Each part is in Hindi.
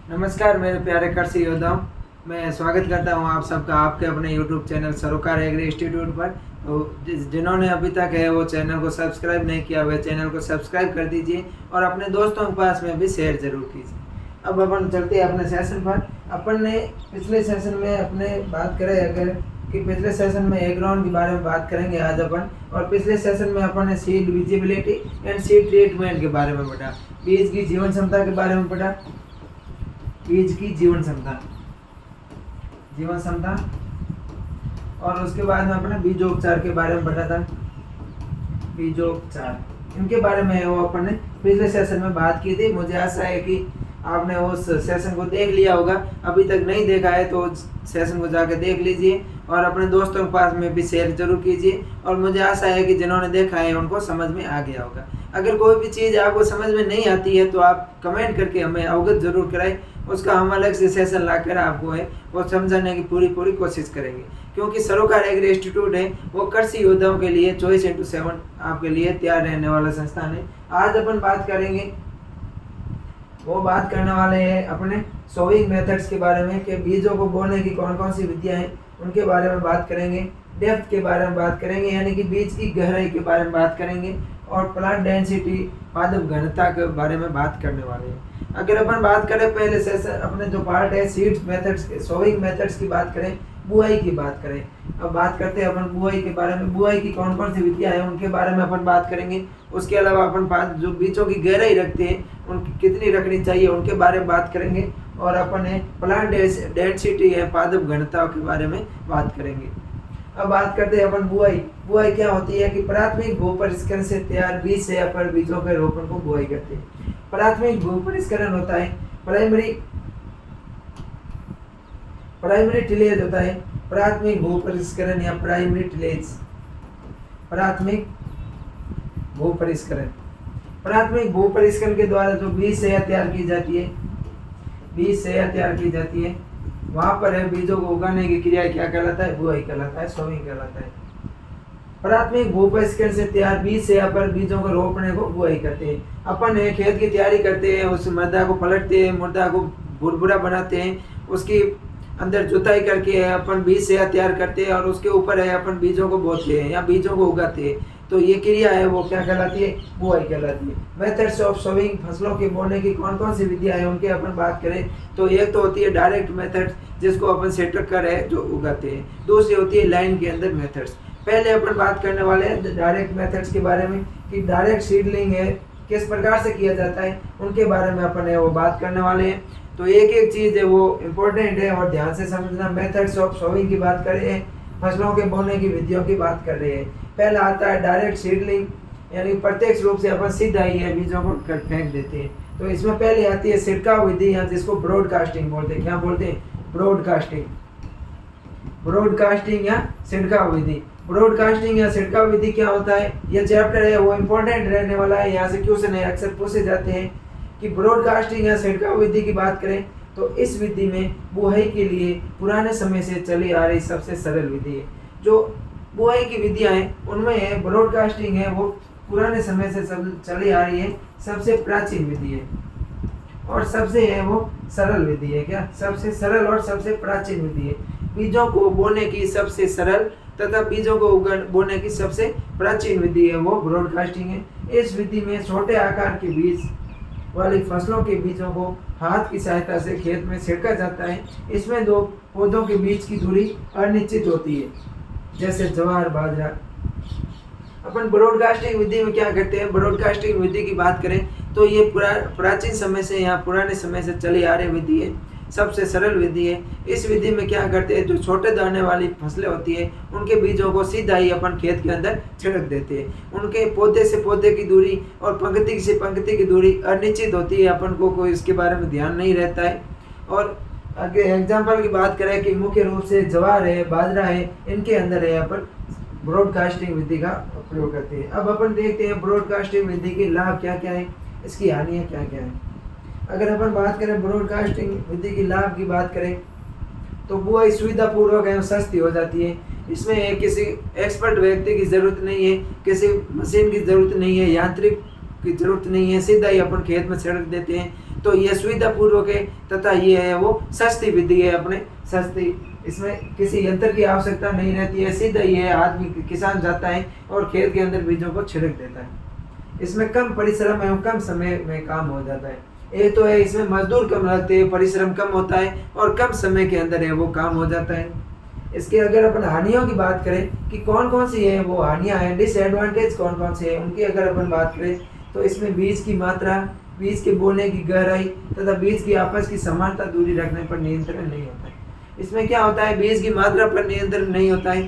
नमस्कार मेरे प्यारे कृषि योद्धाओं। मैं स्वागत करता हूं आप सबका आपके अपने YouTube चैनल सरोकार एग्री इंस्टीट्यूट पर। तो जिन्होंने अभी तक है वो चैनल को सब्सक्राइब नहीं किया हुआ, चैनल को सब्सक्राइब कर दीजिए और अपने दोस्तों के पास में भी शेयर जरूर कीजिए। अब अपन चलते हैं अपने सेशन पर। अपन ने पिछले सेशन में अपने बात करें अगर कि पिछले सेशन में एग्रोन के बारे में बात करेंगे आज अपन। और पिछले सेशन में अपन ने seed visibility and seed treatment के बारे में पढ़ा, बीज की जीवन क्षमता के बारे में पढ़ा, बीज की जीवन क्षमता और उसके बाद में अपने बीजोपचार के बारे में पढ़ा था। बीजोपचार इनके बारे में वो अपन ने पिछले सेशन में बात की थी। मुझे आशा है कि आपने उस सेशन को देख लिया होगा। अभी तक नहीं देखा है तो सेशन को जाकर देख लीजिए और अपने दोस्तों के पास में भी शेयर जरूर कीजिए। और मुझे आशा है कि जिन्होंने देखा है उनको समझ में आ गया होगा। अगर कोई भी चीज़ आपको समझ में नहीं आती है तो आप कमेंट करके हमें अवगत जरूर कराएं। उसका हम अलग से सेशन लाकर आपको है वो समझाने की पूरी कोशिश करेंगे, क्योंकि सरोकार एग्री इंस्टीट्यूट है वो कृषि योद्धाओं के लिए 24/7 आपके लिए तैयार रहने वाला संस्थान है। आज अपन बात करने वाले हैं अपने सोइंग मेथड्स के बारे में कि बीजों को बोने की कौन कौन सी विधियां हैं उनके बारे में बात करेंगे। डेप्थ के बारे में बात करेंगे यानी कि बीज की गहराई के बारे में बात करेंगे और प्लांट डेंसिटी पादप घनता के बारे में बात करने वाले हैं। अगर अपन बात करें पहले सेशन अपने जो पार्ट है सीड्स मेथड्स के सोइंग मेथड्स की बात करें, बुआई की बात करें। अब बात करते हैं अपन बुआई के बारे में। बुआई की कौन कौन सी विधियां हैं उनके बारे में अपन बात करेंगे। उसके अलावा अपन जो बीजों की गहराई रखते हैं उनकी कितनी रखनी चाहिए उनके बारे में बात करेंगे। और अपन प्लांट डेंसिटी है पादप घनता के बारे में बात करेंगे। अब बात करते हैं अपन बुआई। बुआई क्या होती है कि प्राथमिक भू परिष्करण से तैयार बीज से अपन बीजों के रोपण को बुआई करते हैं। प्राथमिक भू परिष्करण होता है प्राइमरी टिलेज होता है। प्राथमिक भू परिष्करण या प्राइमरी टिलेज, प्राथमिक भू परिष्करण। प्राथमिक भू परिष्करण के द्वारा जो बीज से तैयार की जाती है वहां पर है बीजों को उगाने की क्रिया क्या कहलाता है? बुआई कहलाता है, सोइंग कहलाता है। प्राथमिक भू परिष्करण से तैयार बीज से अपन बीजों को रोपने को बुआई करते हैं। अपन खेत की तैयारी करते हैं, उस मृदा को पलटते हैं, मृदा को भुरभुरा बनाते हैं, उसकी अंदर जुताई करके अपन बीज से तैयार करते हैं और उसके ऊपर है अपन बीजों को बोते हैं या बीजों को उगाते हैं। तो ये क्रिया है वो क्या कहलाती है? बुआई कहलाती है। मेथड्स ऑफ सोइंग, फसलों के बोने की कौन कौन सी विधियां हैं उनके अपन बात करें तो एक तो होती है डायरेक्ट मेथड जिसको अपन सेटर कर है जो उगाते हैं। दूसरी होती है लाइन के अंदर मेथड्स। पहले अपन बात करने वाले हैं डायरेक्ट मेथड्स के बारे में कि डायरेक्ट सीडलिंग है किस प्रकार से किया जाता है उनके बारे में अपन वो बात करने वाले हैं। तो एक एक चीज़ है वो इम्पोर्टेंट है और ध्यान से समझना। मेथड्स ऑफ सोइंग की बात कर रहे हैं, फसलों के बोने की विधियों की बात कर रहे हैं। पहला आता है डायरेक्ट सीडलिंग यानी प्रत्यक्ष रूप से अपन सीधा ही है बीजों को फेंक देते हैं। तो इसमें पहले आती है छिड़काव विधि या जिसको ब्रॉडकास्टिंग बोलते हैं। क्या बोलते हैं? ब्रॉडकास्टिंग या छिड़काव विधि। ब्रॉडकास्टिंग या छिड़काव विधि क्या होता है? यह चैप्टर है वो इम्पोर्टेंट रहने वाला है। यहाँ से क्वेश्चन है अक्सर पूछे जाते हैं कि ब्रॉडकास्टिंग या छिड़काव विधि की बात करें तो इस विधि में बुआई के लिए पुराने समय से चली आ रही सबसे सरल विधि है। जो बुआई की विधियां हैं उनमें है ब्रॉडकास्टिंग है वो पुराने समय से चली आ रही है, सबसे प्राचीन विधि है और सबसे है वो सरल विधि है। क्या? सबसे सरल और सबसे प्राचीन विधि है। बीजों को बोने की सबसे सरल तथा बीजों को बोने की सबसे प्राचीन विधि है वो ब्रॉडकास्टिंग है। इस विधि में छोटे आकार के बीज वाली फसलों के बीजों को हाथ की सहायता से खेत में छिड़का जाता है। इसमें दो पौधों के बीच की दूरी अनिश्चित होती है, जैसे ज्वार बाजरा। अपन ब्रॉडकास्टिंग विधि में क्या करते हैं? ब्रॉडकास्टिंग विधि की बात करें तो ये प्राचीन समय से या पुराने समय से चली आ रही विधि है, सबसे सरल विधि है। इस विधि में क्या करते हैं? जो छोटे दाने वाली फसलें होती है उनके बीजों को सीधा ही अपन खेत के अंदर छिड़क देते हैं। उनके पौधे से पौधे की दूरी और पंक्ति से पंक्ति की दूरी अनिश्चित होती है, अपन को कोई इसके बारे में ध्यान नहीं रहता है। और अगर एग्जाम्पल की बात करें कि मुख्य रूप से ज्वार है बाजरा है इनके अंदर है अपन ब्रॉडकास्टिंग विधि का प्रयोग करते हैं। अब अपन देखते हैं ब्रॉडकास्टिंग विधि के लाभ क्या क्या है, इसकी हानियाँ क्या क्या है। अगर अपन बात करें ब्रॉडकास्टिंग विधि की लाभ की बात करें तो बुआई सुविधापूर्वक एवं सस्ती हो जाती है। इसमें किसी एक्सपर्ट व्यक्ति की ज़रूरत नहीं है, किसी मशीन की ज़रूरत नहीं है, यांत्रिक की ज़रूरत नहीं है, सीधा ही अपन खेत में छिड़क देते हैं। तो ये सुविधापूर्वक है तथा ये है वो सस्ती विधि है, अपने सस्ती, इसमें किसी यंत्र की आवश्यकता नहीं रहती है, सीधा ये आदमी किसान जाता है और खेत के अंदर बीजों को छिड़क देता है। इसमें कम परिश्रम एवं कम समय में काम हो जाता है। ये तो है, इसमें मजदूर कम लगते हैं, परिश्रम कम होता है और कम समय के अंदर है वो काम हो जाता है। इसके अगर अपन हानियों की बात करें कि कौन कौन सी है वो हानियां हैं, डिसएडवांटेज कौन कौन से हैं, उनकी अगर अपन बात करें तो इसमें बीज की मात्रा, बीज के बोने की गहराई तथा बीज की आपस की समानता दूरी रखने पर नियंत्रण नहीं होता है। इसमें क्या होता है, बीज की मात्रा पर नियंत्रण नहीं होता है,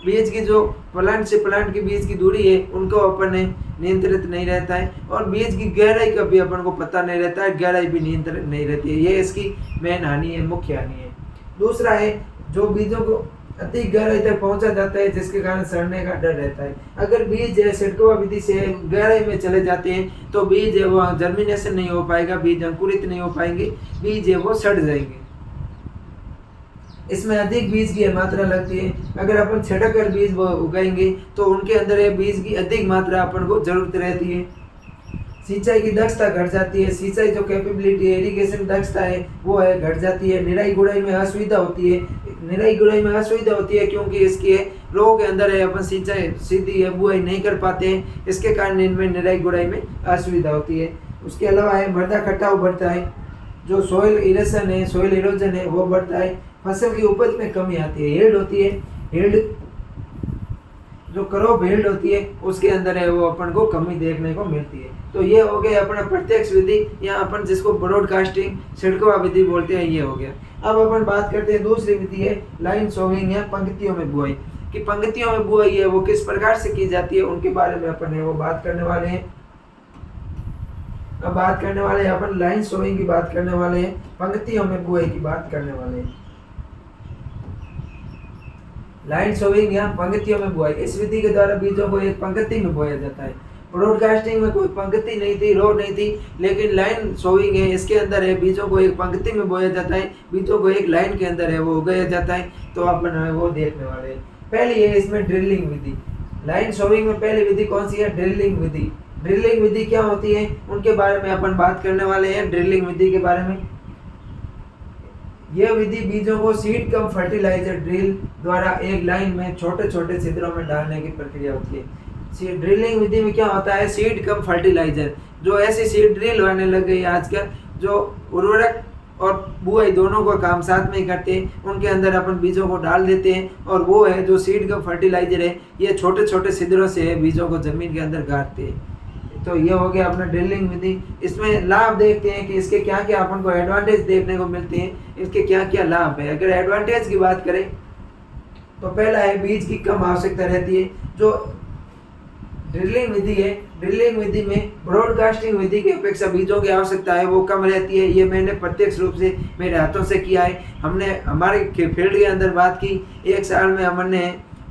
बीज की जो प्लांट से प्लांट की बीज की दूरी है उनको अपन नियंत्रित नहीं रहता है, और बीज की गहराई का भी अपन को पता नहीं रहता है, गहराई भी नियंत्रित नहीं रहती है। ये इसकी मेन हानि है, मुख्य हानि है। दूसरा है जो बीजों को अति गहराई तक पहुंचा जाता है जिसके कारण सड़ने का डर रहता है। अगर बीज है छिड़कवा विधि से गहराई में चले जाते हैं तो बीज है वो जर्मिनेशन नहीं हो पाएगा, बीज अंकुरित नहीं हो पाएंगे, बीज है वो सड़ जाएंगे। इसमें अधिक बीज की मात्रा लगती है। अगर अपन छिड़क कर बीज उगाएंगे तो उनके अंदर ये बीज की अधिक मात्रा अपन को जरूरत रहती है। सिंचाई की दक्षता घट जाती है, सिंचाई जो कैपेबिलिटी है, इरिगेशन दक्षता है वो है घट जाती है। निराई गुड़ाई में असुविधा होती है, निराई गुड़ाई में असुविधा होती है क्योंकि इसके रो के अंदर है अपन सिंचाई सीधी है बुआई नहीं कर पाते हैं, इसके कारण इनमें निराई गुड़ाई में असुविधा होती है। उसके अलावा है मृदा कटाव बढ़ता है, जो सॉइल इरेशन है, सॉइल इरोजन है वो बढ़ता है, फसल की उपज में कमी आती है, यील्ड होती है, यील्ड जो क्रॉप यील्ड होती है उसके अंदर है वो अपन को कमी देखने को मिलती है। तो ये हो गया अपना प्रत्यक्ष विधि या अपन जिसको ब्रॉडकास्टिंग छिड़कवा विधि बोलते हैं, ये हो गया। अब अपन बात करते हैं दूसरी विधि है लाइन सोविंग या पंक्तियों में बुआई, कि पंक्तियों में बुआई है वो किस प्रकार से की जाती है उनके बारे में अपन है वो बात करने वाले हैं। अब बात करने वाले हैं अपन लाइन सोविंग की बात करने वाले हैं, पंक्तियों में बुआई की बात करने वाले हैं। लाइन सोविंग या पंक्तियों में बुआई, इस विधि के द्वारा बीजों को एक पंक्ति में बोया जाता है। ब्रॉडकास्टिंग में कोई पंक्ति नहीं थी, रो नहीं थी, लेकिन लाइन सोविंग है इसके अंदर है बीजों को एक पंक्ति में बोया जाता है, बीजों को एक लाइन के अंदर है वो उगाया जाता है। तो अपन है वो देखने वाले हैं। पहली है इसमें ड्रिलिंग विधि। लाइन सोविंग में पहली विधि कौन सी है, ड्रिलिंग विधि। ड्रिलिंग विधि क्या होती है उनके बारे में अपन बात करने वाले हैं। ड्रिलिंग विधि के बारे में, यह विधि बीजों को सीड कम फर्टिलाइजर ड्रिल द्वारा एक लाइन में छोटे छोटे छिद्रों में डालने की प्रक्रिया होती है। ड्रिलिंग विधि में क्या होता है, सीड कम फर्टिलाइजर, जो ऐसी सीड ड्रिल होने लग गई आजकल जो उर्वरक और बुआई दोनों को काम साथ में ही करते हैं, उनके अंदर अपन बीजों को डाल देते हैं और वो है जो सीड कम फर्टिलाइजर है, ये छोटे छोटे छिद्रों से बीजों को जमीन के अंदर गाड़ते हैं। तो ये हो गया अपना ड्रिलिंग विधि। इसमें लाभ देखते हैं कि इसके क्या क्या अपन को एडवांटेज देखने को मिलते हैं, इसके क्या क्या लाभ है। अगर एडवांटेज की बात करें तो पहला है बीज की कम आवश्यकता रहती है। जो ड्रिलिंग विधि है, ड्रिलिंग विधि में ब्रॉडकास्टिंग विधि की अपेक्षा बीजों की आवश्यकता है वो कम रहती है। ये मैंने प्रत्यक्ष रूप से मेरे हाथों से किया है। हमने हमारे फील्ड के अंदर बात की, एक साल में हमने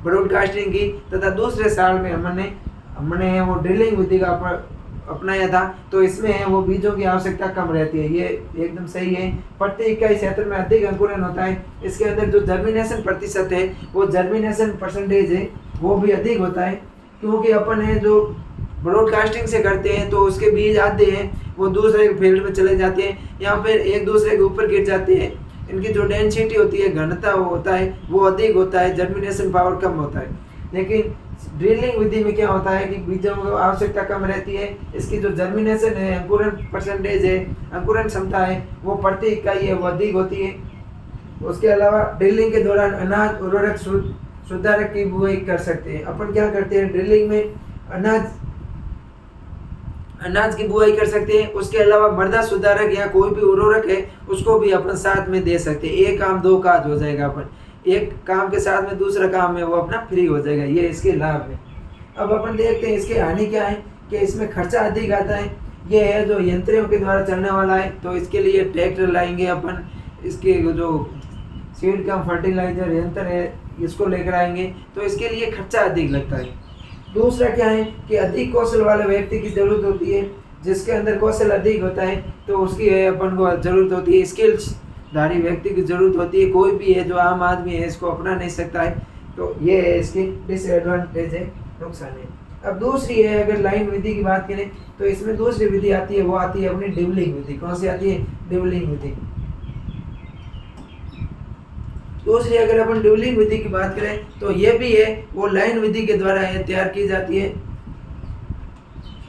ब्रॉडकास्टिंग की तथा दूसरे साल में हमने वो ड्रिलिंग विधि का अपनाया था। तो इसमें वो बीजों की आवश्यकता कम रहती है, ये एकदम सही है। प्रति इकाई क्षेत्र में अधिक अंकुरन होता है। इसके अंदर जो जर्मिनेशन प्रतिशत है वो जर्मिनेशन परसेंटेज है वो भी अधिक होता है, क्योंकि अपन है जो ब्रॉडकास्टिंग से करते हैं तो उसके बीज आते हैं वो दूसरे फील्ड में चले जाते हैं या फिर एक दूसरे के ऊपर गिर जाते हैं। इनकी जो डेंसिटी होती है, घनता होता है वो अधिक होता है, जर्मिनेशन पावर कम होता है। लेकिन ड्रिलिंग विधि में क्या होता है कि बीजों की आवश्यकता कम रहती है। इसकी जो जर्मिनेशन है, अंकुरन परसेंटेज है, अंकुरन क्षमता है वो प्रति इकाई है वो अधिक होती है। उसके अलावा ड्रिलिंग के दौरान अनाज उर्वरक सुधारक की बुआई कर सकते हैं। अपन क्या करते हैं ड्रिलिंग में अनाज की बुआई कर सकते हैं। उसके अलावा मृदा सुधारक या कोई भी उर्वरक है उसको भी अपन साथ में दे सकते हैं। एक काम दो काज हो जाएगा, अपन एक काम के साथ में दूसरा काम है वो अपना फ्री हो जाएगा। ये इसके लाभ है। अब अपन देखते हैं इसके हानि क्या है कि इसमें खर्चा अधिक आता है। ये है जो यंत्रों के द्वारा चलने वाला है, तो इसके लिए ट्रैक्टर लाएंगे अपन, इसके जो सीड कम फर्टिलाइजर यंत्र है इसको लेकर आएंगे, तो इसके लिए खर्चा अधिक लगता है। दूसरा क्या है कि अधिक कौशल वाले व्यक्ति की जरूरत होती है, जिसके अंदर कौशल अधिक होता है तो उसकी है अपन को जरूरत होती है, स्किल्स धारी व्यक्ति की जरूरत होती है। कोई भी है जो आम आदमी है इसको अपना नहीं सकता है। तो ये है इसकी डिसएडवांटेज है, नुकसान है। अब दूसरी है, अगर लाइन विधि की बात करें तो इसमें दूसरी विधि आती है, वो आती है अपनी डिवलिंग विधि। कौन सी आती है? डिवलिंग विधि। दूसरी अगर अपन डिवलिंग विधि की बात करें तो ये भी है, वो लाइन विधि के द्वारा ये तैयार की जाती है।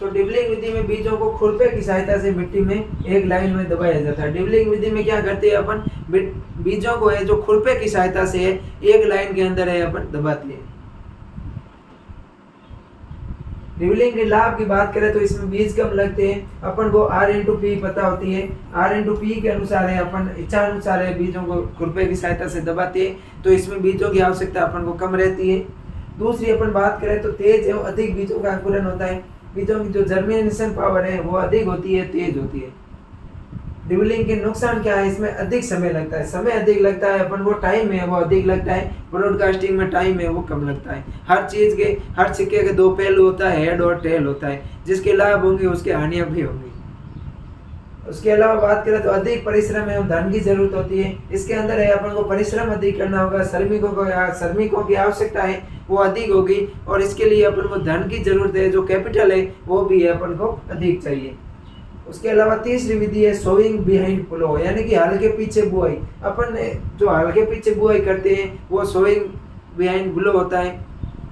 तो डिवलिंग विधि में बीजों को खुरपे की सहायता से मिट्टी में एक लाइन में दबाया जाता है। डिवलिंग विधि में क्या करते हैं अपन, बीजों को है जो खुरपे की सहायता से एक लाइन के अंदर है अपन दबाते हैं। डिवलिंग के लाभ की बात करें तो इसमें बीज कम लगते हैं, अपन को R/P पता होती है, R/P के अनुसार है अपन इच्छा अनुसार है बीजों को खुरपे की सहायता से दबाते हैं, तो इसमें बीजों की आवश्यकता अपन को कम रहती है। दूसरी अपन बात करें तो तेज एवं अधिक बीजों का अंकुरण होता है, बीजों की जो जर्मिनेशन पावर है वो अधिक होती है, तेज होती है। डिवलिंग के नुकसान क्या है, इसमें अधिक समय लगता है, समय अधिक लगता है, अपन वो टाइम में वो अधिक लगता है, ब्रॉडकास्टिंग में टाइम है वो कम लगता है। हर चीज के, हर सिक्के के दो पहलू होता है, हेड और टेल होता है, जिसके लाभ होंगे उसके हानियां भी होंगी। उसके अलावा बात करें तो अधिक परिश्रम एवं धन की जरूरत होती है, इसके अंदर है अपन को परिश्रम अधिक करना होगा, श्रमिकों की आवश्यकता है वो अधिक होगी, और इसके लिए अपन को धन की जरूरत है, जो कैपिटल है वो भी है अपन को अधिक चाहिए। उसके अलावा तीसरी विधि है सोइंग बिहाइंड प्लो, यानी कि हल के पीछे बुआई। अपन जो हल के पीछे बुआई करते हैं वो सोइंग बिहाइंड प्लो होता है।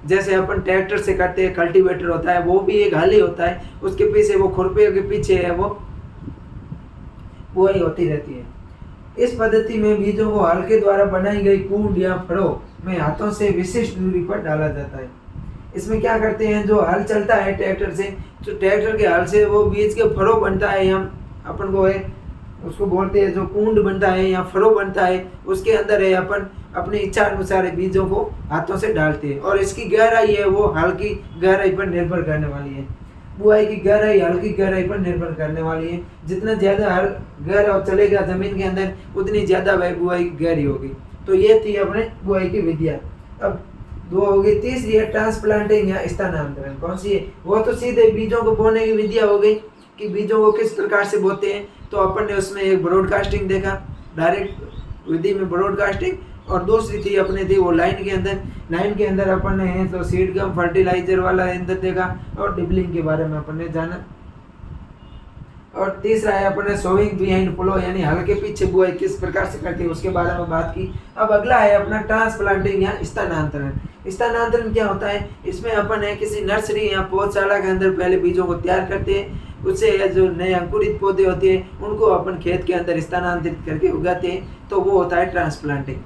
जैसे अपन ट्रैक्टर से करते हैं, कल्टीवेटर होता है, वो भी एक हल ही होता है, उसके पीछे वो खुरपे के पीछे है वो बुआई होती रहती है। इस पद्धति में बीजों को हल के द्वारा बनाई गई कूंड या फड़ों में हाथों से विशिष्ट दूरी पर डाला जाता है। इसमें क्या करते हैं, जो हल चलता है ट्रैक्टर से, तो ट्रैक्टर के हल से वो बीज के फरो बनता है, हम अपन को है उसको बोलते हैं जो कूंड बनता है या फरो बनता है, उसके अंदर है अपन अपनी इच्छा अनुसार बीजों को हाथों से डालते हैं, और इसकी गहराई है वो हल की गहराई पर निर्भर करने वाली है। बुआई की गहराई हल की गहराई पर निर्भर करने वाली है, जितना ज्यादा हल गहरा चलेगा जमीन के अंदर उतनी ज्यादा वह बुआई गहरी होगी। तो ये थी अपने बुआई की विधियां। अब दो हो गई, तीसरी है ट्रांसप्लांटिंग या स्थानांतरण। कौन सी है, वो तो सीधे बीजों को बोने की विधिया हो गई कि बीजों को किस प्रकार से बोते हैं, तो अपन ने उसमें एक ब्रॉडकास्टिंग देखा, डायरेक्ट विधि में ब्रॉडकास्टिंग, और दूसरी थी अपने थी वो लाइन के अंदर अपन ने तो सीड गम फर्टिलाइजर वाला अंदर देखा, और डिबलिंग के बारे में अपन ने जाना। और तीसरा है अपने सोइंग बिहाइंड प्लो, यानी हल के पीछे बुआई किस प्रकार से करती है उसके बारे में बात की। अब अगला है अपना ट्रांसप्लांटिंग या स्थानांतरण। स्थानांतरण क्या होता है, इसमें अपन है किसी नर्सरी या पौधशाला के अंदर पहले बीजों को तैयार करते हैं, उससे जो नए अंकुरित पौधे होते हैं उनको अपन खेत के अंदर स्थानांतरित करके उगाते हैं, तो वो होता है ट्रांसप्लांटिंग।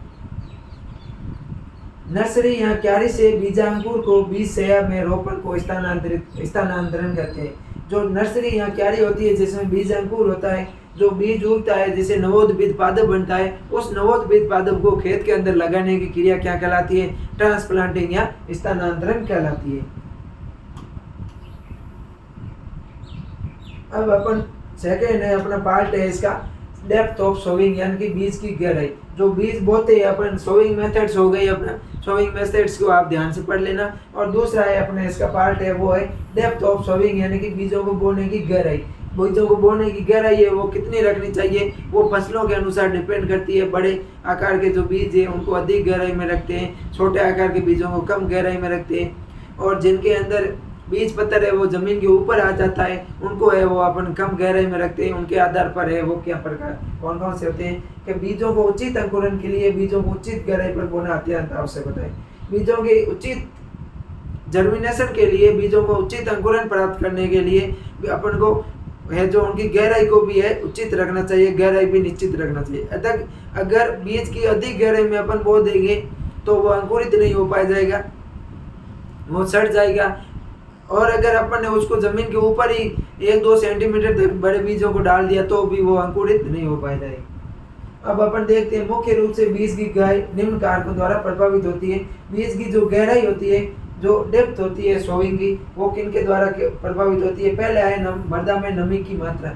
नर्सरी या क्यारी से बीजांकुर को बीज सया में रोपण को स्थानांतरण करते हैं। जो नर्सरी या क्यारी होती है जिसमें बीज अंकुर होता है, जो बीज उगता है जिसे नवोद्भिद पादप बनता है, उस नवोद्भिद पादप को खेत के अंदर लगाने की क्रिया क्या कहलाती है, ट्रांसप्लांटिंग या स्थानांतरण कहलाती है। अब अपन सेकेंड है अपना पार्ट है इसका डेप्थ ऑफ सोइंग, यानी कि बीज की गहराई। जो बीज बोते हैं अपन सोइंग मेथड्स हो गई, अपना सोइंग मेथड्स को आप ध्यान से पढ़ लेना। और दूसरा है अपने इसका पार्ट है वो है डेप्थ ऑफ सोइंग, यानी कि बीजों को बोने की गहराई। बीजों को बोने की गहराई है वो कितनी रखनी चाहिए, वो फसलों के अनुसार डिपेंड करती है। बड़े आकार के जो बीज है उनको अधिक गहराई में रखते हैं, छोटे आकार के बीजों को कम गहराई में रखते हैं, और जिनके अंदर बीज पत्थर है वो जमीन के ऊपर आ जाता है उनको है वो अपन कम गहराई में रखते हैं। उनके आधार पर है वो क्या प्रकार कौन कौन से होते हैं कि बीजों को उचित अंकुरण के लिए बीजों को उचित गहराई पर बोना अत्यंत आवश्यक होता है। बीजों के उचित जर्मिनेशन के लिए, बीजों को उचित अंकुरण प्राप्त करने के लिए अपन को है जो उनकी गहराई को भी है उचित रखना चाहिए, गहराई भी निश्चित रखना चाहिए। अगर बीज की अधिक गहराई में अपन बो देंगे तो वो अंकुरित नहीं हो पाया जाएगा, वो सड़ जाएगा। और अगर अपन ने उसको जमीन के ऊपर ही 1-2 सेंटीमीटर तक बड़े बीजों को डाल दिया तो भी वो अंकुरित नहीं हो पाया जाएगा। अब अपन देखते हैं मुख्य रूप से बीज की गहराई निम्न कारकों द्वारा प्रभावित होती है। बीज की जो गहराई होती है, जो डेप्थ होती है सोइंग की, वो किन के द्वारा प्रभावित होती है। पहले है मृदा में नमी की मात्रा।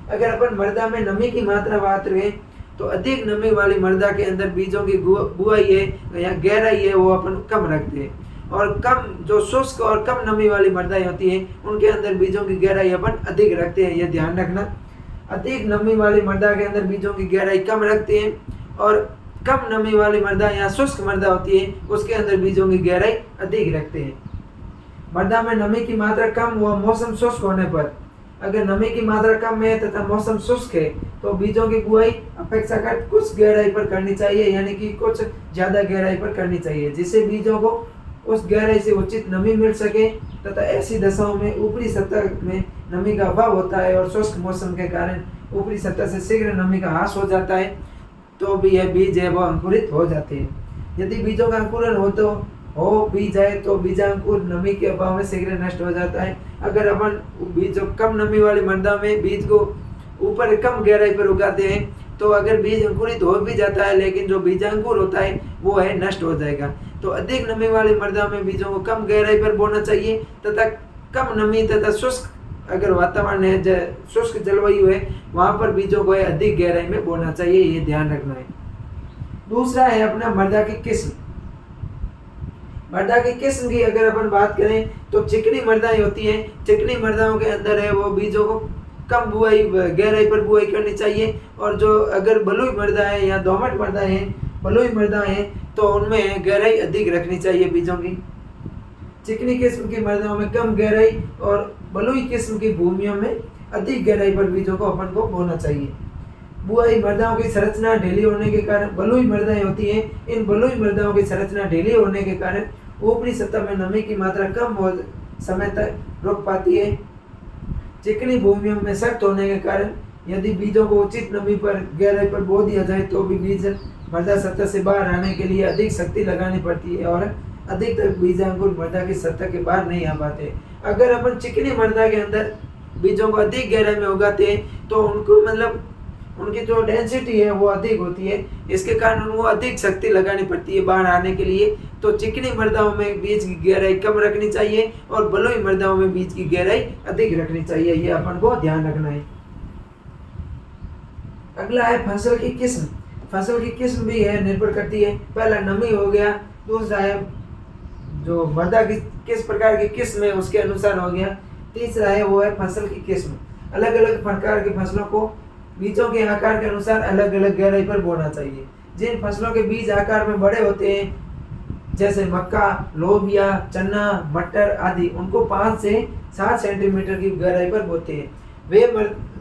अगर अपन मृदा में नमी की मात्रा बात करें तो अधिक नमी वाली मृदा के अंदर बीजों की बुआई है या गहराई है वो अपन कम रखते हैं, और कम जो शुष्क और कम नमी वाली मृदाएं होती हैं उनके अंदर बीजों की गहराई अपन अधिक रखते हैं। ये ध्यान रखना, अधिक नमी वाली मृदा के अंदर बीजों की गहराई कम रखते हैं, और कम नमी वाली मृदा या शुष्क मृदा होती है उसके अंदर बीजों की गहराई अधिक रखते हैं। मृदा में नमी की मात्रा कम व मौसम शुष्क होने पर, अगर नमी की मात्रा कम है तथा मौसम शुष्क है तो बीजों की बुआई अपेक्षाकृत कुछ गहराई पर करनी चाहिए, यानी कि कुछ ज्यादा गहराई पर करनी चाहिए, जिससे बीजों को उस गहराई से उचित नमी मिल सके। तथा ऐसी दशाओं में ऊपरी सतह में नमी का अभाव होता है और शुष्क मौसम के कारण ऊपरी सतह से शीघ्र नमी का ह्रास हो जाता है, तो भी यह बीज है वो अंकुरित हो जाते हैं। यदि बीजों का अंकुरण हो भी जाए तो बीजांकुर नमी के अभाव में शीघ्र नष्ट हो जाता है। अगर अपन बीज कम नमी वाली मृदा में बीज को ऊपर कम गहराई पर उगाते हैं तो अगर बीज अंकुरित हो भी जाता है, लेकिन जो बीजांकुर होता है वो है नष्ट हो जाएगा। तो अधिक नमी वाली मृदा में बीजों को कम गहराई पर बोना चाहिए तथा कम नमी तथा शुष्क अगर वातावरण है, शुष्क जलवायु है, वहां पर बीजों को अधिक गहराई में बोना चाहिए, ये ध्यान रखना है। दूसरा है अपना मृदा की किस्म। मृदा की किस्म की अगर अपन बात करें तो चिकनी मृदाएं होती हैं। चिकनी मृदाओं के अंदर है वो बीजों को कम बुआई गहराई पर बुआई करनी चाहिए, और जो अगर बलुई मृदा है या दोमट मृदा है, बलुई मृदा है, तो उनमें गहराई अधिक रखनी चाहिए बीजों की। चिकनी किस्म की मृदाओं में कम गहराई और बलुई किस्म की भूमियों में अधिक गहराई पर बीजों को अपन को बोना चाहिए। बुआई मृदाओं की संरचना ढीली होने के कारण बलुई मृदाएं होती हैं। इन बलुई मृदाओं की संरचना ढीली होने के कारण ऊपरी सतह में नमी की मात्रा कम हो समय तक रुक पाती है। चिकनी भूमियों में सख्त होने के कारण यदि बीजों को उचित नमी पर गहराई पर बो दिया जाए तो भी बीज मृदा सतह से बाहर आने के लिए अधिक शक्ति लगानी पड़ती है और अधिक तक बीजांकुर मृदा की सतह के बाहर नहीं आ पाते। अगर अपन चिकनी मृदा के अंदर बीजों को अधिक गहराई में उगाते हैं तो उनको मतलब उनकी जो डेंसिटी है वो अधिक होती है, इसके कारण उनको अधिक शक्ति लगानी पड़ती है बाहर आने के लिए। तो चिकनी मृदाओं में बीज की गहराई कम रखनी चाहिए और बलुई मृदाओं में बीज की गहराई अधिक रखनी चाहिए, ये अपन को ध्यान रखना है। अगला है फसल की किस्म। फसल की किस्म भी है निर्भर करती है, पहला नमी हो गया, दूसरा है जो मृदा की किस प्रकार की किस्म है उसके अनुसार हो गया, तीसरा है वो है फसल की किस्म। अलग अलग प्रकार की फसलों को बीजों के आकार के अनुसार अलग अलग गहराई पर बोना चाहिए। जिन फसलों के बीज आकार में बड़े होते हैं जैसे मक्का, लोबिया, चना, मटर आदि, उनको 5 से 7 सेंटीमीटर की गहराई पर बोते हैं।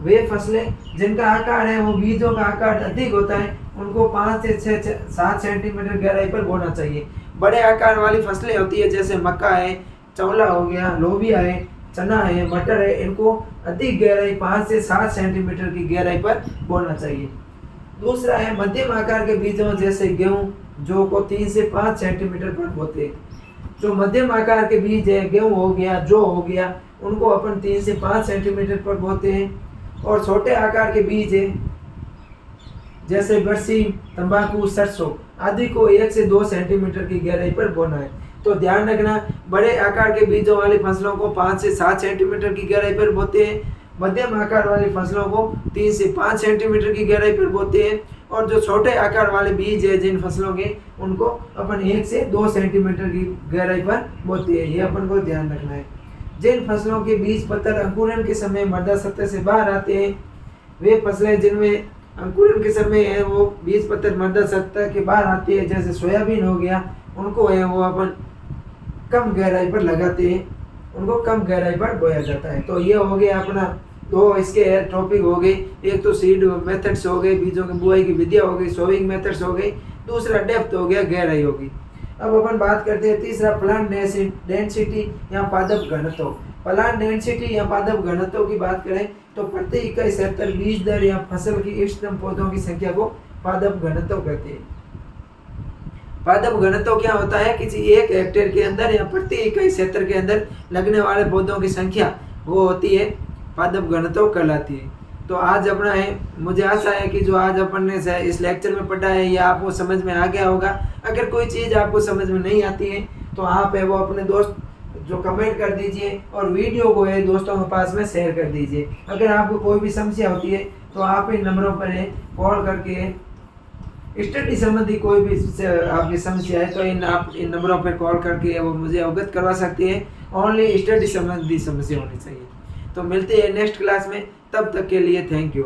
वे फसलें जिनका आकार है वो बीजों का आकार अधिक होता है, उनको 5 से 7 सेंटीमीटर गहराई पर बोना चाहिए। बड़े आकार वाली फसलें होती है जैसे मक्का है, चौला हो गया, लोबिया है, चना है, मटर है, इनको अधिक गहराई 5 से 7 सेंटीमीटर की गहराई पर बोना चाहिए। दूसरा है मध्यम आकार के बीजों जैसे गेहूं, जौ को 3 से 5 सेंटीमीटर पर बोते हैं। जो मध्यम आकार के बीज है, गेहूं हो गया, जौ हो गया, उनको अपन 3 से 5 सेंटीमीटर पर बोते हैं। और छोटे आकार के बीज है जैसे बरसीम, तंबाकू, सरसों आदि को 1 से 2 सेंटीमीटर की गहराई पर बोना है। तो ध्यान रखना, बड़े आकार के बीजों वाली फसलों को 5 से 7 सेंटीमीटर की गहराई पर बोते हैं, मध्यम आकार वाली फसलों को 3 से 5 सेंटीमीटर की गहराई पर बोते हैं, और जो छोटे आकार वाले बीज है जिन फसलों के, उनको अपन 1 से 2 सेंटीमीटर की गहराई पर बोते हैं, ये अपन को ध्यान रखना है। जिन फसलों के बीज पत्तर अंकुरण के समय मृदा सतह से बाहर आते हैं, वे फसलें जिनमें अंकुरण के समय है वो बीज पत्तर मृदा सतह के बाहर आती है जैसे सोयाबीन हो गया, उनको है वो अपन कम गहराई पर लगाते हैं, उनको कम गहराई पर बोया जाता है। तो ये हो गया अपना 2 इसके टॉपिक हो गए, एक तो सीड मेथड्स हो गए, बीजों की बुआई की विधियाँ हो गई, सोइंग मेथड्स हो गई, दूसरा डेप्थ हो गया, गहराई होगी। अब अपन बात करते हैं तीसरा प्लांट डेंसिटी या पादप घनत्व। प्लांट डेंसिटी या पादप घनत्व की बात करें तो प्रति इकाई क्षेत्र बीज दर या फसल की इष्टतम पौधों की संख्या को पादप घनत्व कहते हैं। पादप घनत्व क्या होता है, किसी 1 हेक्टेयर के अंदर या प्रति इकाई क्षेत्र के अंदर लगने वाले पौधों की संख्या वो होती है पादप घनत्व कहलाती है। तो आज अपना है, मुझे आशा है कि जो आज अपन ने इस लेक्चर में पढ़ा है ये आपको समझ में आ गया होगा। अगर कोई चीज़ आपको समझ में नहीं आती है तो आप है वो अपने दोस्त जो कमेंट कर दीजिए और वीडियो को है दोस्तों के पास में शेयर कर दीजिए। अगर आपको कोई भी समस्या होती है तो आप इन नंबरों पर कॉल करके स्टडी संबंधी कोई भी आपकी समस्या है तो इन नंबरों पर कॉल करके वो मुझे अवगत करवा सकते हैं। ओनली स्टडी संबंधी समस्या होनी चाहिए। तो मिलते हैं नेक्स्ट क्लास में, तब तक के लिए थैंक यू।